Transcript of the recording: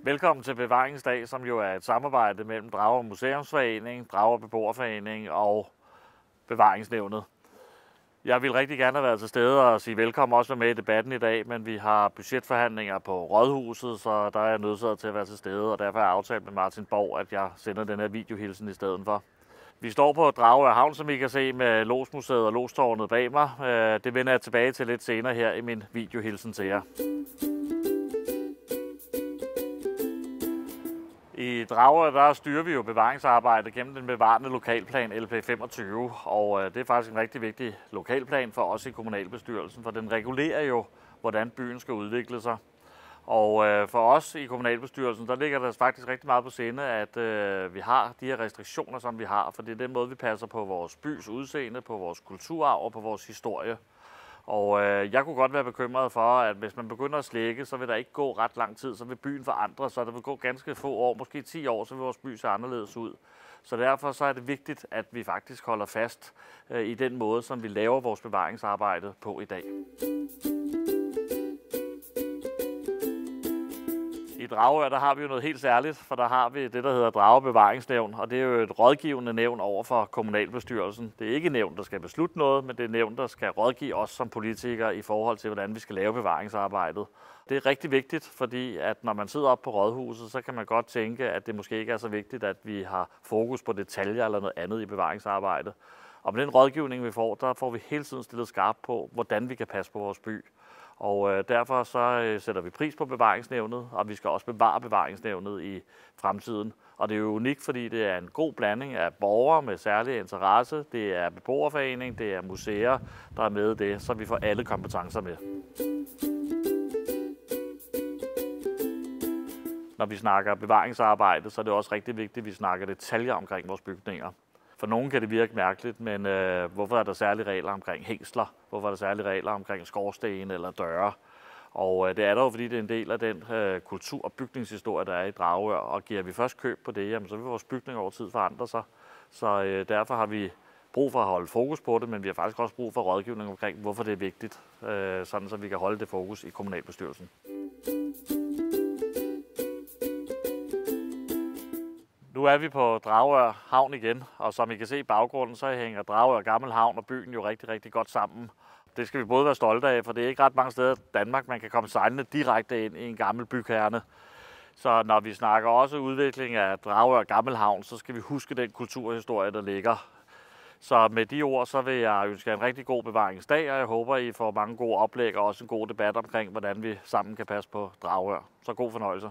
Velkommen til Bevaringsdag, som jo er et samarbejde mellem Dragør Museumsforening, Dragør Beboerforening og Bevaringsnævnet. Jeg vil rigtig gerne have været til stede og sige velkommen, også være med i debatten i dag, men vi har budgetforhandlinger på Rådhuset, så der er jeg nødsaget til at være til stede, og derfor har jeg aftalt med Martin Borg, at jeg sender den her videohilsen i stedet for. Vi står på Dragør Havn, som I kan se, med Lodsmuseet og Lostårnet bag mig. Det vender jeg tilbage til lidt senere her i min videohilsen til jer. I Dragør der styrer vi jo bevaringsarbejdet gennem den bevarende lokalplan LP25, og det er faktisk en rigtig vigtig lokalplan for os i kommunalbestyrelsen, for den regulerer jo, hvordan byen skal udvikle sig. Og for os i kommunalbestyrelsen, der ligger der faktisk rigtig meget på sinde, at vi har de her restriktioner, som vi har, for det er den måde, vi passer på vores bys udseende, på vores kulturarv og på vores historie. Og jeg kunne godt være bekymret for, at hvis man begynder at slække, så vil der ikke gå ret lang tid, så vil byen forandre sig. Der vil gå ganske få år, måske 10 år, så vil vores by se anderledes ud. Så derfor så er det vigtigt, at vi faktisk holder fast i den måde, som vi laver vores bevaringsarbejde på i dag. I Dragør der har vi jo noget helt særligt, for der har vi det, der hedder Dragør Bevaringsnævn, og det er jo et rådgivende nævn over for kommunalbestyrelsen. Det er ikke nævn, der skal beslutte noget, men det er nævn, der skal rådgive os som politikere i forhold til, hvordan vi skal lave bevaringsarbejdet. Det er rigtig vigtigt, fordi at når man sidder oppe på Rådhuset, så kan man godt tænke, at det måske ikke er så vigtigt, at vi har fokus på detaljer eller noget andet i bevaringsarbejdet. Og med den rådgivning, vi får, der får vi hele tiden stillet skarpt på, hvordan vi kan passe på vores by. Og derfor så sætter vi pris på bevaringsnævnet, og vi skal også bevare bevaringsnævnet i fremtiden. Og det er jo unikt, fordi det er en god blanding af borgere med særlig interesse, det er beboerforening, det er museer, der er med i det, så vi får alle kompetencer med. Når vi snakker bevaringsarbejde, så er det også rigtig vigtigt, at vi snakker detaljer omkring vores bygninger. For nogen kan det virke mærkeligt, men hvorfor er der særlige regler omkring hængsler? Hvorfor er der særlige regler omkring skorstene eller døre? Og det er der jo, fordi det er en del af den kultur- og bygningshistorie, der er i Dragør. Og giver vi først køb på det, jamen, så vil vores bygning over tid forandre sig. Så derfor har vi brug for at holde fokus på det, men vi har faktisk også brug for rådgivning omkring, hvorfor det er vigtigt, sådan så vi kan holde det fokus i kommunalbestyrelsen. Nu er vi på Dragør Havn igen, og som I kan se i baggrunden, så hænger Dragør Gammel Havn og byen jo rigtig, rigtig godt sammen. Det skal vi både være stolte af, for det er ikke ret mange steder i Danmark, man kan komme sejlende direkte ind i en gammel bykerne. Så når vi snakker også udvikling af Dragør Gammel Havn, så skal vi huske den kulturhistorie, der ligger. Så med de ord, så vil jeg ønske en rigtig god bevaringsdag, og jeg håber, I får mange gode oplæg og også en god debat omkring, hvordan vi sammen kan passe på Dragør. Så god fornøjelse.